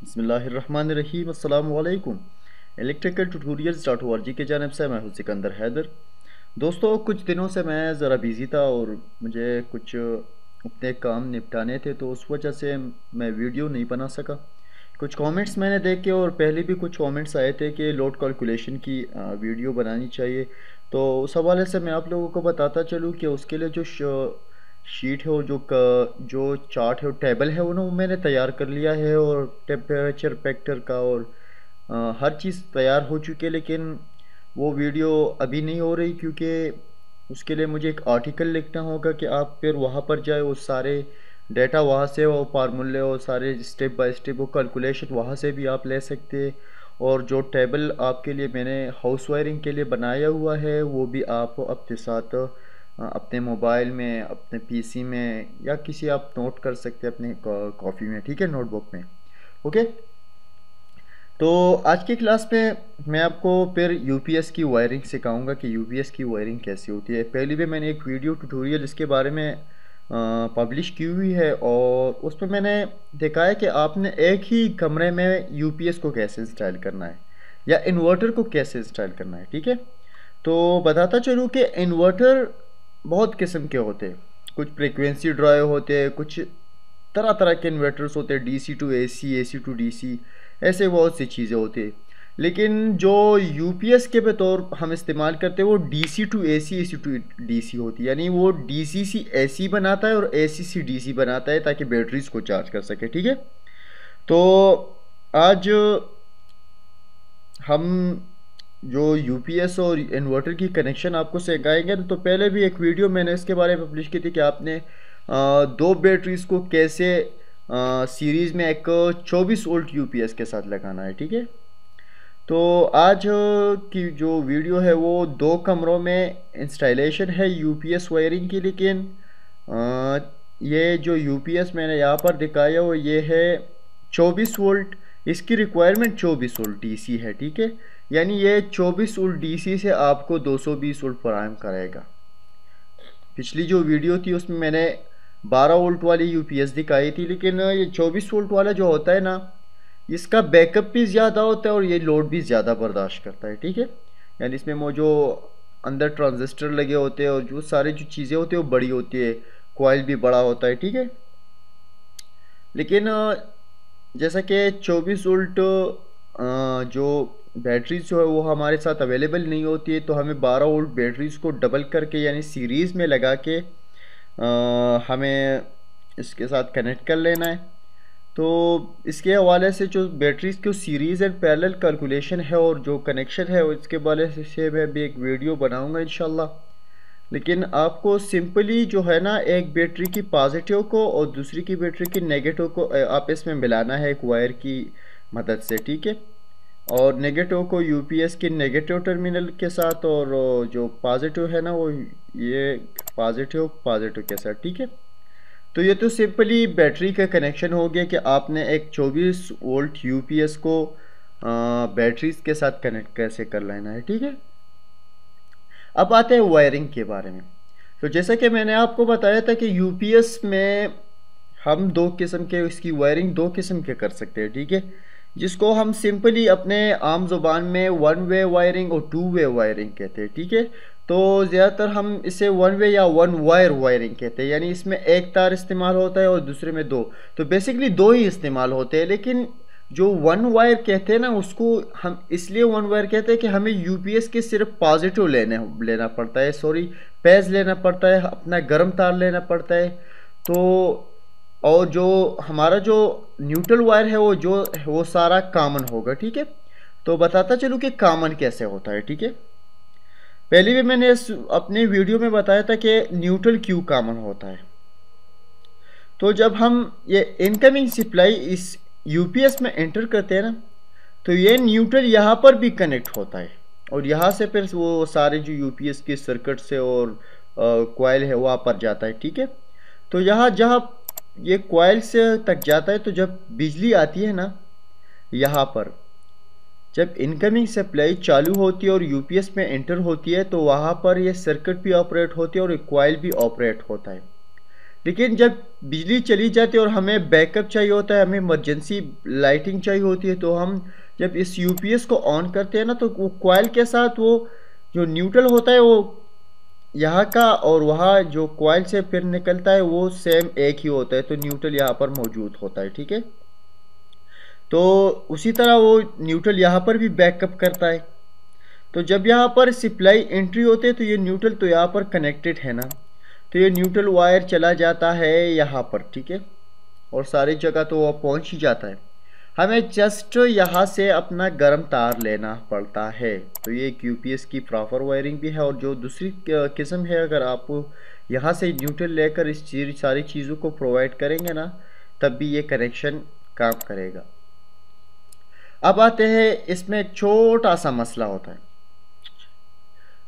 बिस्मिल्लाहिर्रहमानिर्रहीम अस्सलाम वालेकुम। Electrical tutorials dot O R G के जानिब से मैं हूं सिकंदर हैदर। दोस्तों, कुछ दिनों से मैं ज़रा बिज़ी था और मुझे कुछ अपने काम निपटाने थे, तो उस वजह से मैं वीडियो नहीं बना सका। कुछ कमेंट्स मैंने देखे और पहले भी कुछ कमेंट्स आए थे कि लोड कैलकुलेशन की वीडियो बनानी चाहिए। तो उस हवाले से मैं आप लोगों को बताता चलूँ कि उसके लिए जो शीट है, वो जो चार्ट है, वो टेबल है, वो ना मैंने तैयार कर लिया है, और टेम्परेचर फैक्टर का और हर चीज़ तैयार हो चुकी है। लेकिन वो वीडियो अभी नहीं हो रही क्योंकि उसके लिए मुझे एक आर्टिकल लिखना होगा कि आप फिर वहाँ पर जाए, वो सारे डेटा वहाँ से, वो फार्मूले और सारे स्टेप बाय स्टेप वो कैलकुलेशन वहाँ से भी आप ले सकते हैं। और जो टेबल आपके लिए मैंने हाउस वायरिंग के लिए बनाया हुआ है, वो भी आप अपने साथ अपने मोबाइल में, अपने पीसी में, या किसी आप नोट कर सकते हैं अपने कॉपी में, ठीक है, नोटबुक में। ओके। तो आज की क्लास में मैं आपको फिर यूपीएस की वायरिंग सिखाऊंगा कि यूपीएस की वायरिंग कैसी होती है। पहले भी मैंने एक वीडियो ट्यूटोरियल इसके बारे में पब्लिश की हुई है, और उसमें मैंने देखा है कि आपने एक ही कमरे में यूपीएस को कैसे इंस्टॉल करना है, या इन्वर्टर को कैसे इंस्टॉल करना है, ठीक है। तो बताता चलूँ कि इन्वर्टर बहुत किस्म के होते हैं। कुछ फ्रिक्वेंसी ड्राइव होते हैं, कुछ तरह तरह के इन्वर्टर्स होते हैं, DC to AC, AC to DC, ऐसे बहुत सी चीज़ें होती हैं। लेकिन जो यूपीएस के बतौर हम इस्तेमाल करते हैं, वो DC to AC, AC to DC होती है। यानी वो डीसी सी एसी बनाता है और एसी सी डीसी बनाता है, ताकि बैटरीज को चार्ज कर सके, ठीक है। तो आज हम जो यूपीएस और इन्वर्टर की कनेक्शन आपको सिखाएंगे। तो पहले भी एक वीडियो मैंने इसके बारे में पब्लिश की थी कि आपने दो बैटरीज को कैसे सीरीज में एक 24 वोल्ट यूपीएस के साथ लगाना है, ठीक है। तो आज की जो वीडियो है वो दो कमरों में इंस्टॉलेशन है यूपीएस वायरिंग की। लेकिन ये जो यूपीएस मैंने यहाँ पर दिखाया वो ये है 24 वोल्ट। इसकी रिक्वायरमेंट 24 वोल्ट डीसी है, ठीक है। यानी ये 24 वोल्ट डीसी से आपको 220 वोल्ट फराहम कराएगा। पिछली जो वीडियो थी उसमें मैंने 12 वोल्ट वाली यूपीएस दिखाई थी, लेकिन ये 24 वोल्ट वाला जो होता है ना, इसका बैकअप भी ज़्यादा होता है और ये लोड भी ज़्यादा बर्दाश्त करता है, ठीक है। यानी इसमें वो जो अंदर ट्रांजिस्टर लगे होते हैं और जो सारी जो चीज़ें होती है वो बड़ी होती है, कॉइल भी बड़ा होता है, ठीक है। लेकिन जैसा कि 24 वोल्ट जो बैटरीज जो है वो हमारे साथ अवेलेबल नहीं होती है, तो हमें 12 वोल्ट बैटरीज को डबल करके यानी सीरीज़ में लगा के हमें इसके साथ कनेक्ट कर लेना है। तो इसके हवाले से जो बैटरीज की सीरीज़ एंड पैरेलल कैलकुलेशन है और जो कनेक्शन है, इसके हवाले से मैं भी एक वीडियो बनाऊंगा इंशाल्लाह। लेकिन आपको सिंपली जो है ना, एक बैटरी की पॉजिटिव को और दूसरी की बैटरी की नेगेटिव को आपस में मिलाना है एक वायर की मदद से, ठीक है। और नेगेटिव को यूपीएस के नेगेटिव टर्मिनल के साथ, और जो पॉजिटिव है ना, वो ये पॉजिटिव पॉजिटिव के साथ, ठीक है। तो ये तो सिंपली बैटरी का कनेक्शन हो गया कि आपने एक 24 वोल्ट यूपीएस को बैटरीज के साथ कनेक्ट कैसे कर लेना है, ठीक है। अब आते हैं वायरिंग के बारे में। तो जैसा कि मैंने आपको बताया था कि यूपीएस में हम दो किस्म के, इसकी वायरिंग दो किस्म के कर सकते हैं, ठीक है। जिसको हम सिंपली अपने आम जुबान में वन वे वायरिंग और टू वे वायरिंग कहते हैं, ठीक है। तो ज़्यादातर हम इसे वन वे या वन वायर वायरिंग कहते हैं, यानी इसमें एक तार इस्तेमाल होता है और दूसरे में दो। तो बेसिकली दो ही इस्तेमाल होते हैं। लेकिन जो वन वायर कहते हैं ना, उसको हम इसलिए वन वायर कहते हैं कि हमें यूपीएस के सिर्फ पॉजिटिव लेना पड़ता है, सॉरी, पेज लेना पड़ता है, अपना गर्म तार लेना पड़ता है। तो और जो हमारा जो न्यूट्रल वायर है वो सारा कॉमन होगा, ठीक है। तो बताता चलूँ कि कॉमन कैसे होता है, ठीक है। पहले भी मैंने इस अपने वीडियो में बताया था कि न्यूट्रल क्यों कॉमन होता है। तो जब हम ये इनकमिंग सप्लाई इस यूपीएस में एंटर करते हैं ना, तो ये न्यूट्रल यहाँ पर भी कनेक्ट होता है, और यहाँ से फिर वो सारे जो यूपीएस के सर्किट से और कॉइल है वहाँ पर जाता है, ठीक है। तो यहाँ जहाँ ये कॉइल से तक जाता है, तो जब बिजली आती है ना, यहाँ पर जब इनकमिंग सप्लाई चालू होती है और यूपीएस में एंटर होती है, तो वहाँ पर ये सर्किट भी ऑपरेट होती है और कॉइल भी ऑपरेट होता है। लेकिन जब बिजली चली जाती है और हमें बैकअप चाहिए होता है, हमें इमरजेंसी लाइटिंग चाहिए होती है, तो हम जब इस यूपीएस को ऑन करते हैं ना, तो वो कॉइल के साथ वो जो न्यूट्रल होता है वो यहाँ का और वहाँ जो कॉइल से फिर निकलता है वो सेम एक ही होता है, तो न्यूट्रल यहाँ पर मौजूद होता है। ठीक है, तो उसी तरह वो न्यूट्रल यहाँ पर भी बैकअप करता है। तो जब यहाँ पर सप्लाई एंट्री होते हैं तो ये न्यूट्रल तो यहाँ पर कनेक्टेड है ना, तो ये न्यूट्रल वायर चला जाता है यहाँ पर। ठीक है, और सारी जगह तो वो पहुँच ही जाता है। हमें जस्ट यहाँ से अपना गर्म तार लेना पड़ता है। तो ये एक यूपीएस की प्रॉपर वायरिंग भी है। और जो दूसरी किस्म है, अगर आप यहाँ से न्यूट्रल लेकर इस सारी चीज़ों को प्रोवाइड करेंगे ना, तब भी ये कनेक्शन काम करेगा। अब आते हैं, इसमें एक छोटा सा मसला होता है।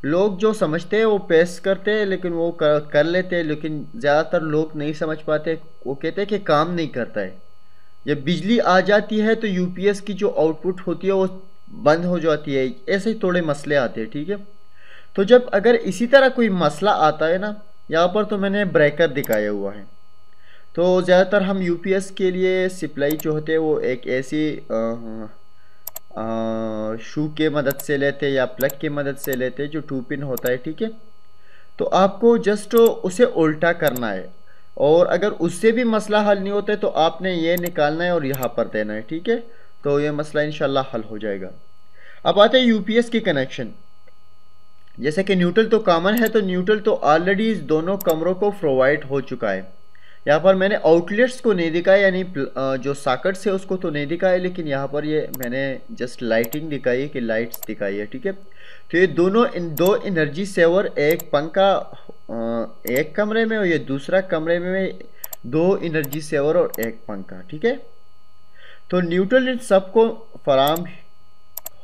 लोग जो समझते हैं वो पेश करते हैं, लेकिन वो कर लेते हैं, लेकिन ज़्यादातर लोग नहीं समझ पाते। वो कहते हैं कि काम नहीं करता है। जब बिजली आ जाती है तो यूपीएस की जो आउटपुट होती है वो बंद हो जाती है। ऐसे ही थोड़े मसले आते हैं। ठीक है, तो जब अगर इसी तरह कोई मसला आता है ना, यहाँ पर तो मैंने ब्रेकर दिखाया हुआ है। तो ज़्यादातर हम यूपीएस के लिए सप्लाई जो होते हैं वो एक ऐसी शू के मदद से लेते या प्लग की मदद से लेते, जो 2 पिन होता है। ठीक है, तो आपको जस्ट उसे उल्टा करना है, और अगर उससे भी मसला हल नहीं होता है तो आपने ये निकालना है और यहाँ पर देना है। ठीक है, तो ये मसला इंशाल्लाह हल हो जाएगा। अब आते हैं यूपीएस की कनेक्शन। जैसे कि न्यूट्रल तो कॉमन है, तो न्यूट्रल तो ऑलरेडी इस दोनों कमरों को प्रोवाइड हो चुका है। यहाँ पर मैंने आउटलेट्स को नहीं दिखाया, यानी जो सॉकेट्स है उसको तो नहीं दिखाया, लेकिन यहाँ पर ये मैंने जस्ट लाइटिंग दिखाई है कि लाइट्स दिखाई है। ठीक है, तो ये दोनों दो एनर्जी सेवर, एक पंखा एक कमरे में और ये दूसरा कमरे में, 2 एनर्जी सेवर और एक पंखा। ठीक है, तो न्यूट्रल इन सबको फराम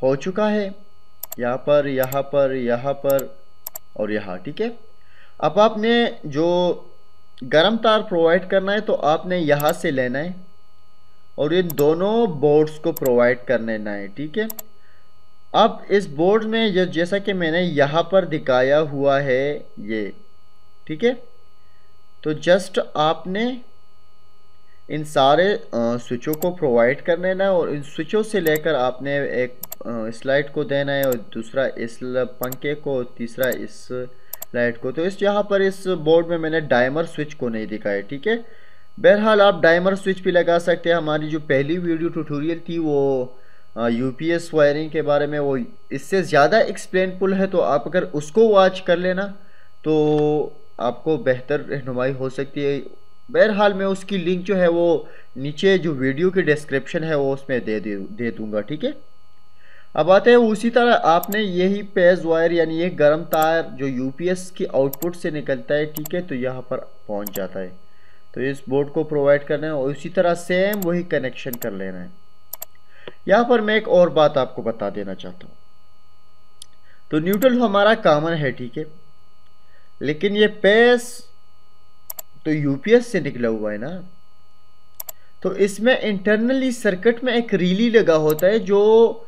हो चुका है, यहाँ पर, यहाँ पर, यहाँ पर और यहाँ। ठीक है, अब आपने जो गर्म तार प्रोवाइड करना है तो आपने यहाँ से लेना है और इन दोनों बोर्ड्स को प्रोवाइड कर लेना है। ठीक है, अब इस बोर्ड में जैसा कि मैंने यहाँ पर दिखाया हुआ है ये। ठीक है, तो जस्ट आपने इन सारे स्विचों को प्रोवाइड कर लेना है और इन स्विचों से लेकर आपने एक स्लाइड को देना है, और दूसरा इस पंखे को, तीसरा इस लाइट को। तो इस यहाँ पर इस बोर्ड में मैंने डायमर स्विच को नहीं दिखाया। ठीक है, बहरहाल आप डायमर स्विच भी लगा सकते हैं। हमारी जो पहली वीडियो ट्यूटोरियल थी वो यूपीएस वायरिंग के बारे में, वो इससे ज़्यादा एक्सप्लेनफुल है, तो आप अगर उसको वॉच कर लेना तो आपको बेहतर रहनुमाई हो सकती है। बहरहाल मैं उसकी लिंक जो है वो नीचे जो वीडियो की डिस्क्रिप्शन है वो उसमें दे दूँगा। ठीक है, अब आते हैं, उसी तरह आपने यही पेज वायर यानी ये गर्म तार जो यूपीएस की आउटपुट से निकलता है। ठीक है, तो यहाँ पर पहुँच जाता है, तो इस बोर्ड को प्रोवाइड करना है और उसी तरह सेम वही कनेक्शन कर लेना है। यहाँ पर मैं एक और बात आपको बता देना चाहता हूँ। तो न्यूट्रल हमारा कॉमन है, ठीक है, लेकिन ये पेज तो यूपीएस से निकला हुआ है ना, तो इसमें इंटरनली सर्किट में एक रिली लगा होता है, जो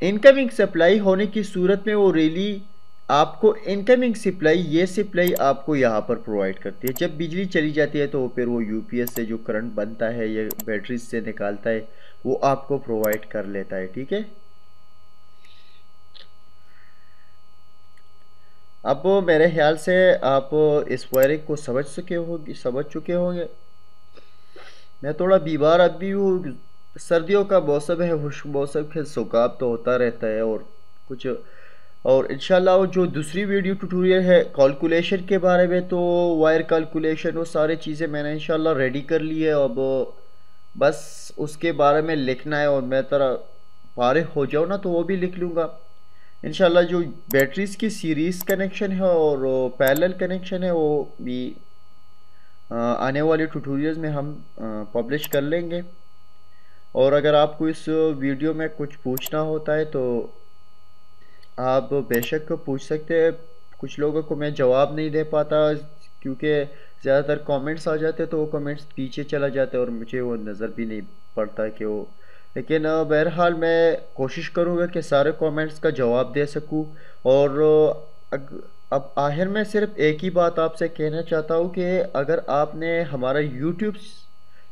इनकमिंग सप्लाई होने की सूरत में वो रिली आपको इनकमिंग सप्लाई, ये सप्लाई आपको यहाँ पर प्रोवाइड करती है। जब बिजली चली जाती है तो फिर वो यूपीएस से जो करंट बनता है या बैटरी से निकालता है वो आपको प्रोवाइड कर लेता है। ठीक है, अब मेरे ख्याल से आप इस वायरिंग को समझ चुके होंगे। मैं थोड़ा बीमार अभी हूँ, सर्दियों का मौसम है, खुश्क मौसम के जुकाम तो होता रहता है और कुछ। और इंशाल्लाह जो दूसरी वीडियो ट्यूटोरियल है कैलकुलेशन के बारे में, तो वायर कैलकुलेशन वो सारी चीज़ें मैंने इंशाल्लाह रेडी कर ली है। अब बस उसके बारे में लिखना है और मैं तरह फारिग हो जाऊँ ना तो वो भी लिख लूँगा इंशाल्लाह। जो बैटरीज की सीरीज़ कनेक्शन है और पैरेलल कनेक्शन है वो भी आने वाले ट्यूटोरियल्स में हम पब्लिश कर लेंगे। और अगर आपको इस वीडियो में कुछ पूछना होता है तो आप बेशक पूछ सकते हैं। कुछ लोगों को मैं जवाब नहीं दे पाता क्योंकि ज़्यादातर कमेंट्स आ जाते हैं, तो वो कमेंट्स पीछे चला जाते हैं और मुझे वो नज़र भी नहीं पड़ता कि वो। लेकिन बहरहाल मैं कोशिश करूँगा कि सारे कमेंट्स का जवाब दे सकूँ। और अब आखिर में सिर्फ एक ही बात आपसे कहना चाहता हूँ कि अगर आपने हमारा यूट्यूब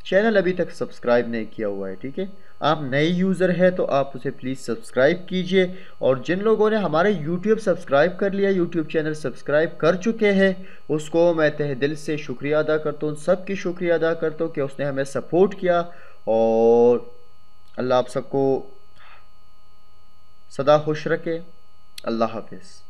चैनल अभी तक सब्सक्राइब नहीं किया हुआ है, ठीक है, आप नए यूज़र हैं तो आप उसे प्लीज़ सब्सक्राइब कीजिए। और जिन लोगों ने हमारे यूट्यूब सब्सक्राइब कर लिया, यूट्यूब चैनल सब्सक्राइब कर चुके हैं, उसको मैं तहे दिल से शुक्रिया अदा करता हूँ, सबकी शुक्रिया अदा करता हूँ कि उसने हमें सपोर्ट किया। और अल्लाह आप सबको सदा खुश रखे। अल्लाह हाफिज़।